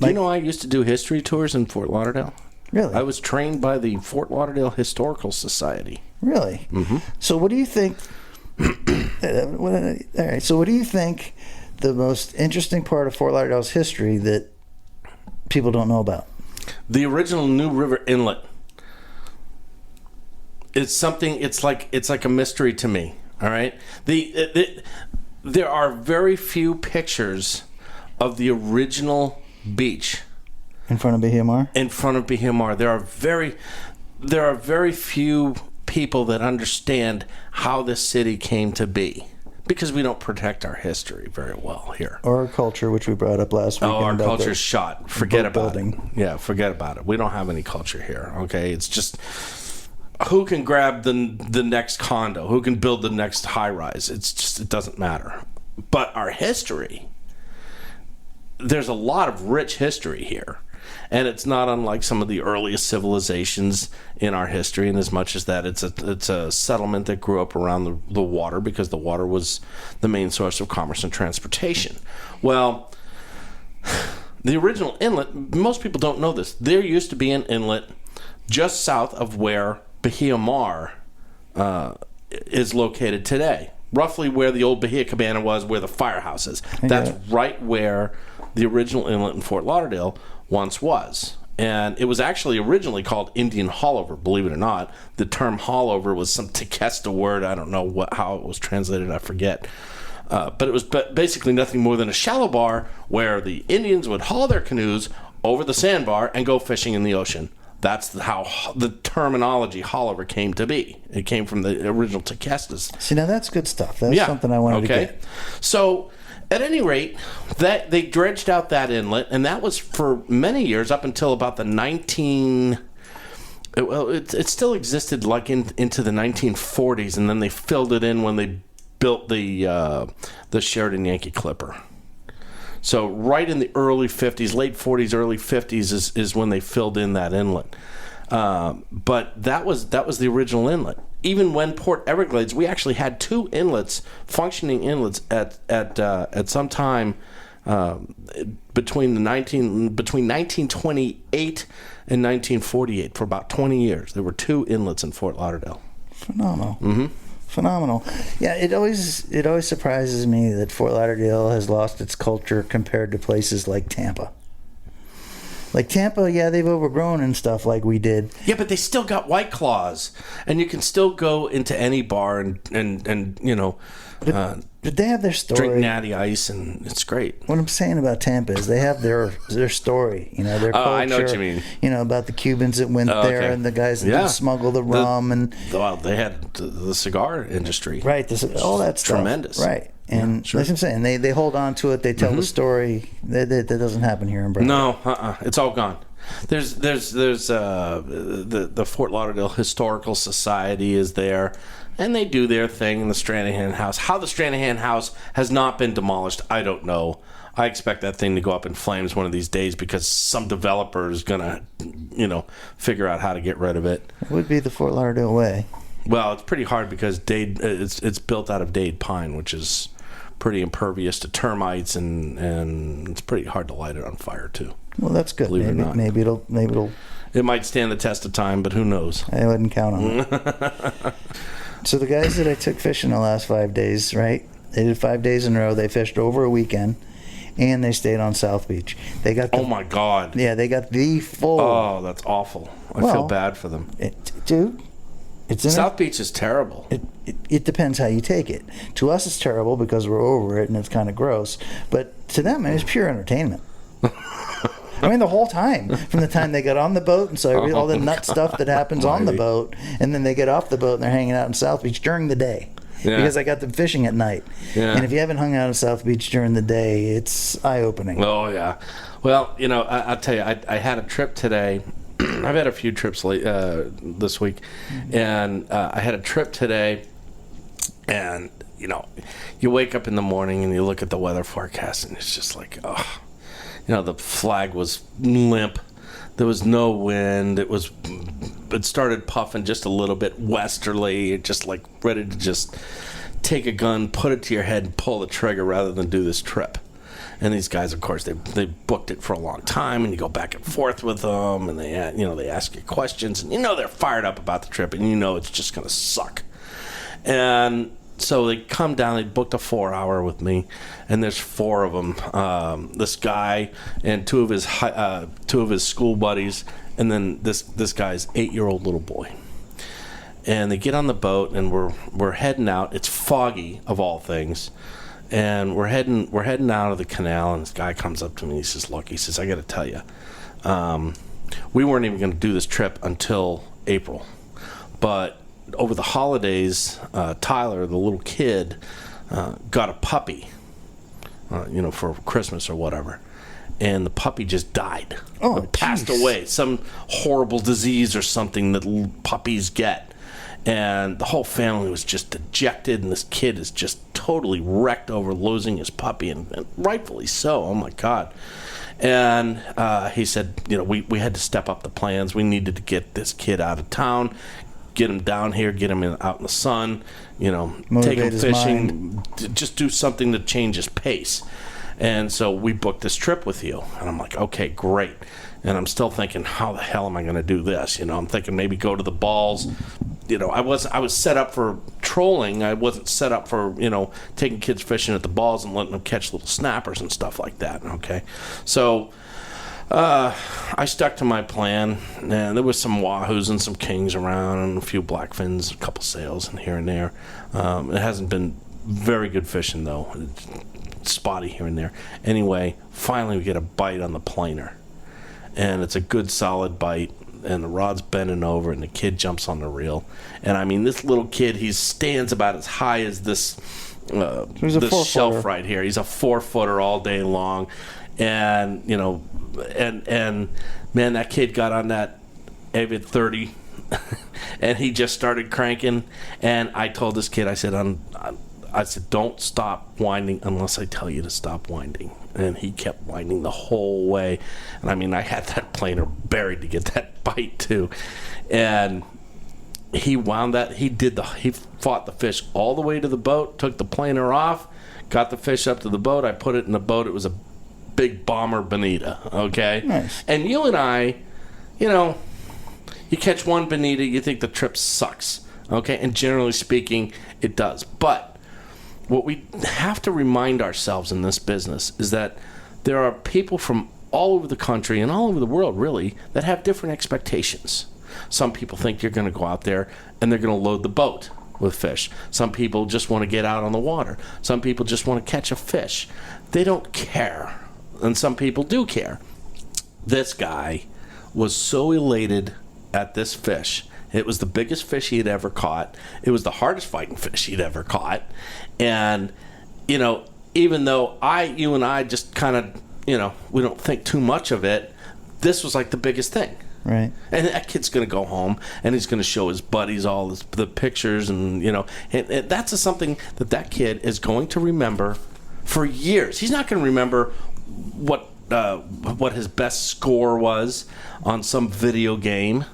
Do you know I used to do history tours in Fort Lauderdale? Really? I was trained by the Fort Lauderdale Historical Society. Really? Mm-hmm. So what do you think... all right, so what do you think the most interesting part of Fort Lauderdale's history that people don't know about? The original New River Inlet. It's something. It's like a mystery to me. All right. There are very few pictures of the original beach In front of Bahia Mar? in front of Bahia Mar. There are very few people that understand how this city came to be, because we don't protect our history very well here. Or our culture, which we brought up last week. Oh, our culture's shot. Forget about it. building. Yeah, forget about it. We don't have any culture here, okay? It's just who can grab the next condo, who can build the next high-rise. It doesn't matter. But our history, there's a lot of rich history here. And it's not unlike some of the earliest civilizations in our history, in as much as that it's a settlement that grew up around the water, because the water was the main source of commerce and transportation. Well, the original inlet, most people don't know this. There used to be an inlet just south of where Bahia Mar is located today. Roughly where the old Bahia Cabana was, where the firehouse is. That's right where the original inlet in Fort Lauderdale once was. And it was actually originally called Indian Haulover, believe it or not. The term haulover was some Tequesta word. I don't know how it was translated. I forget. But it was basically nothing more than a shallow bar where the Indians would haul their canoes over the sandbar and go fishing in the ocean. That's how the terminology haulover came to be. It came from the original Tequestas. See, now that's good stuff. That's something I wanted to get. So, at any rate, that they dredged out that inlet, and that was for many years, up until about the it still existed like into the 1940s, and then they filled it in when they built the Sheridan Yankee Clipper. So right in the early 50s, late 40s, early 50s is when they filled in that inlet. But that was the original inlet. Even when Port Everglades, we actually had two inlets, functioning inlets at some time between 1928 and 1948, for about 20 years. There were two inlets in Fort Lauderdale. Phenomenal. Mm-hmm. Phenomenal. Yeah, it always surprises me that Fort Lauderdale has lost its culture compared to places like Tampa. Like Tampa, yeah, they've overgrown and stuff like we did. Yeah, but they still got White Claws, and you can still go into any bar and you know, but they have their story. Drink natty ice, and it's great. What I'm saying about Tampa is they have their story, you know, their culture. I know what you mean. You know, about the Cubans that went there and the guys that did smuggle the rum. Well, they had the cigar industry. Right, all that stuff. Tremendous. Right. And that's what I'm saying. They hold on to it. They tell the story. That doesn't happen here in Broward. No, it's all gone. There's the Fort Lauderdale Historical Society is there, and they do their thing in the Stranahan House. How the Stranahan House has not been demolished, I don't know. I expect that thing to go up in flames one of these days, because some developer is gonna, figure out how to get rid of it. It would be the Fort Lauderdale way. Well, it's pretty hard because it's built out of dade pine, which is pretty impervious to termites, and it's pretty hard to light it on fire too. Well, that's good. Maybe it'll. It might stand the test of time, but who knows? I wouldn't count on it. So the guys that I took fishing the last 5 days, right? They did 5 days in a row. They fished over a weekend, and they stayed on South Beach. They got. Oh my God! Yeah, they got the full. Oh, that's awful. I feel bad for them, dude. South Beach is terrible. It depends how you take it. To us, it's terrible because we're over it and it's kind of gross. But to them, it's pure entertainment. I mean, the whole time, from the time they got on the boat and saw all the nut stuff that happens on the boat, and then they get off the boat and they're hanging out in South Beach during the day. Yeah. Because I got them fishing at night. Yeah. And if you haven't hung out in South Beach during the day, it's eye-opening. Oh, yeah. Well, I'll tell you, I had a trip today. I've had a few trips this week, and I had a trip today, and you wake up in the morning and you look at the weather forecast, and it's just like, the flag was limp. There was no wind. It started puffing just a little bit westerly, just like ready to just take a gun, put it to your head, and pull the trigger rather than do this trip. And these guys, of course, they booked it for a long time, and you go back and forth with them, and they ask you questions, and they're fired up about the trip, and it's just going to suck. And so they come down. They booked a 4-hour with me, and there's 4 of them. This guy and two of his school buddies, and then this guy's 8-year-old little boy. And they get on the boat, and we're heading out. It's foggy, of all things, and we're heading out of the canal. And this guy comes up to me. He says, "Look," he says, "I got to tell you, we weren't even going to do this trip until April, but over the holidays, Tyler, the little kid, got a puppy, for Christmas or whatever." And the puppy just died. Oh, passed away. Some horrible disease or something that little puppies get. And the whole family was just dejected, and this kid is just totally wrecked over losing his puppy, and rightfully so. Oh, my God. And he said, we had to step up the plans. We needed to get this kid out of town, get him down here, get him out in the sun, take him fishing, just do something to change his pace. And so we booked this trip with you. And I'm like, okay, great. And I'm still thinking, how the hell am I going to do this? I'm thinking maybe go to the balls. I was set up for trolling. I wasn't set up for, taking kids fishing at the balls and letting them catch little snappers and stuff like that. Okay. So I stuck to my plan, and there was some wahoos and some kings around, and a few blackfins, a couple sails, and here and there. It hasn't been very good fishing, though. It's spotty here and there. Anyway, finally we get a bite on the planer, and it's a good solid bite, and the rod's bending over, and the kid jumps on the reel. And I mean, this little kid, he stands about as high as this shelf right here. He's a 4-footer all day long. And and man, that kid got on that Avid 30 and he just started cranking. And I told this kid, I said, don't stop winding unless I tell you to stop winding. And he kept winding the whole way. And I mean, I had that planer buried to get that bite too. And he wound that. He fought the fish all the way to the boat, took the planer off, got the fish up to the boat. I put it in the boat. It was a big bomber Bonita, okay? Nice. And you and I, you catch one Bonita, you think the trip sucks, okay? And generally speaking, it does. But what we have to remind ourselves in this business is that there are people from all over the country and all over the world, really, that have different expectations. Some people think you're going to go out there and they're going to load the boat with fish. Some people just want to get out on the water. Some people just want to catch a fish. They don't care. And some people do care. This guy was so elated at this fish. It was the biggest fish he had ever caught. It was the hardest fighting fish he'd ever caught. And, even though you and I just kind of, we don't think too much of it, this was like the biggest thing. Right. And that kid's going to go home, and he's going to show his buddies all the pictures, and, and that's something that kid is going to remember for years. He's not going to remember what his best score was on some video game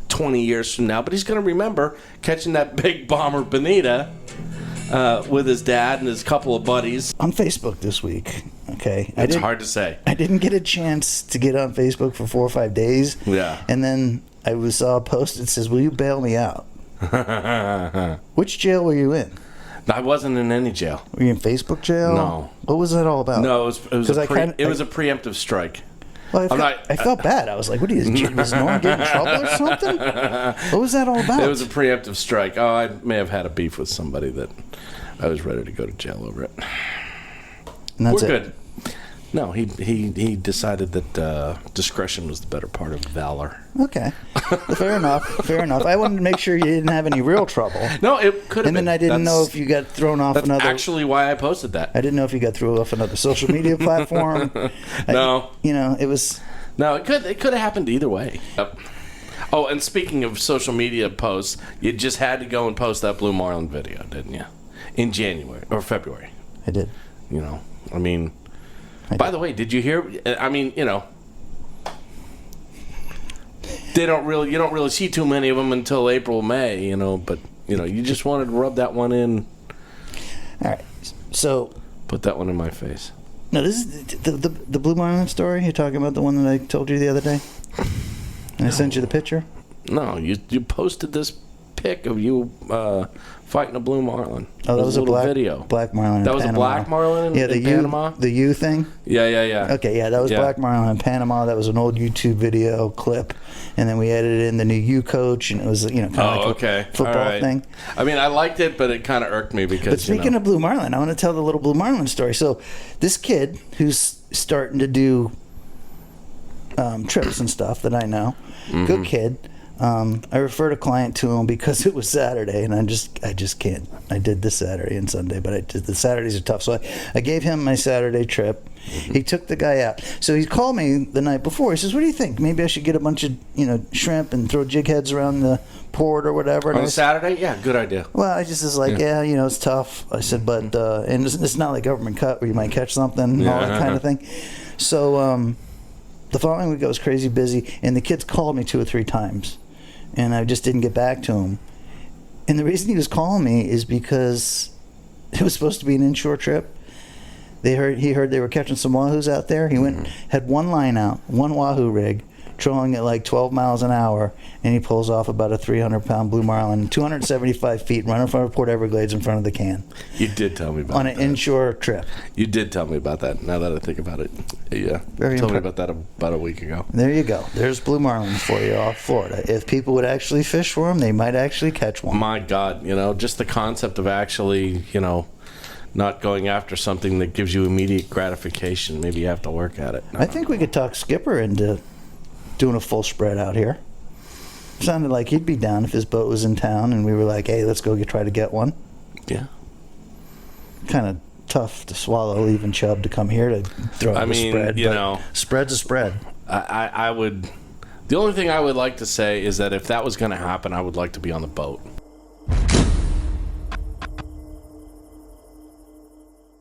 20 years from now, but he's going to remember catching that big bomber Bonita with his dad and his couple of buddies on Facebook this week. Okay, it's hard to say. I didn't get a chance to get on Facebook for 4 or 5 days. Yeah, and then I saw a post that says, "Will you bail me out?" Which jail were you in? I wasn't in any jail. Were you in Facebook jail? No. What was that all about? No, it was a preemptive strike. Well, I felt bad. I was like, what is Norm getting in trouble or something? What was that all about? It was a preemptive strike. Oh, I may have had a beef with somebody that I was ready to go to jail over it. And that's We're good. No, he decided that discretion was the better part of valor. Okay. Fair enough. Fair enough. I wanted to make sure you didn't have any real trouble. No, it could have been. And then I didn't know if you got thrown off that's another... That's actually why I posted that. I didn't know if you got thrown off another social media platform. No. It was... No, it could have happened either way. Yep. Oh, and speaking of social media posts, you just had to go and post that Blue Marlin video, didn't you? In January or February. I did. By the way, did you hear? You don't really see too many of them until April, May, but you just wanted to rub that one in. All right. So put that one in my face. No, this is the Blue Marlin story. You're talking about the one that I told you the other day? And I sent you the picture? No, you posted this pic of you fighting a blue marlin. Oh, that was a little black marlin in Panama. That was a black marlin in Panama? The U thing? Yeah. Okay, yeah, that was black marlin in Panama. That was an old YouTube video clip. And then we edited in the new U coach, and it was, kind of like a football thing. I mean, I liked it, but it kind of irked me because, But speaking of blue marlin, I want to tell the little blue marlin story. So this kid who's starting to do trips and stuff that I know, good kid. I referred a client to him because it was Saturday, and I just can't. I did this Saturday and Sunday, but the Saturdays are tough. So I gave him my Saturday trip. He took the guy out. So he called me the night before. He says, "What do you think? Maybe I should get a bunch of shrimp and throw jig heads around the port or whatever." On Saturday? Yeah, good idea. Well, I just was like, yeah, it's tough. I said, but and it's not like government cut where you might catch something, all that kind of thing. So the following week I was crazy busy, and the kids called me 2 or 3 times. And I just didn't get back to him. And the reason he was calling me is because it was supposed to be an inshore trip. He heard they were catching some wahoos out there. He went, had one line out, one wahoo rig, trolling at like 12 miles an hour, and he pulls off about a 300-pound blue marlin, 275 feet, right in front of Port Everglades in front of the can. You did tell me about that. On an inshore trip. You did tell me about that, now that I think about it. Yeah. You told me about that about a week ago. There you go. There's blue marlins for you off Florida. If people would actually fish for them, they might actually catch one. My God, just the concept of actually, not going after something that gives you immediate gratification. Maybe you have to work at it. I think we could talk Skipper into doing a full spread out here. Sounded like he'd be down if his boat was in town and we were like, hey, let's go try to get one. Yeah. Kind of tough to swallow leaving Chubb to come here to throw out a spread. Spread's a spread. I would... The only thing I would like to say is that if that was going to happen, I would like to be on the boat.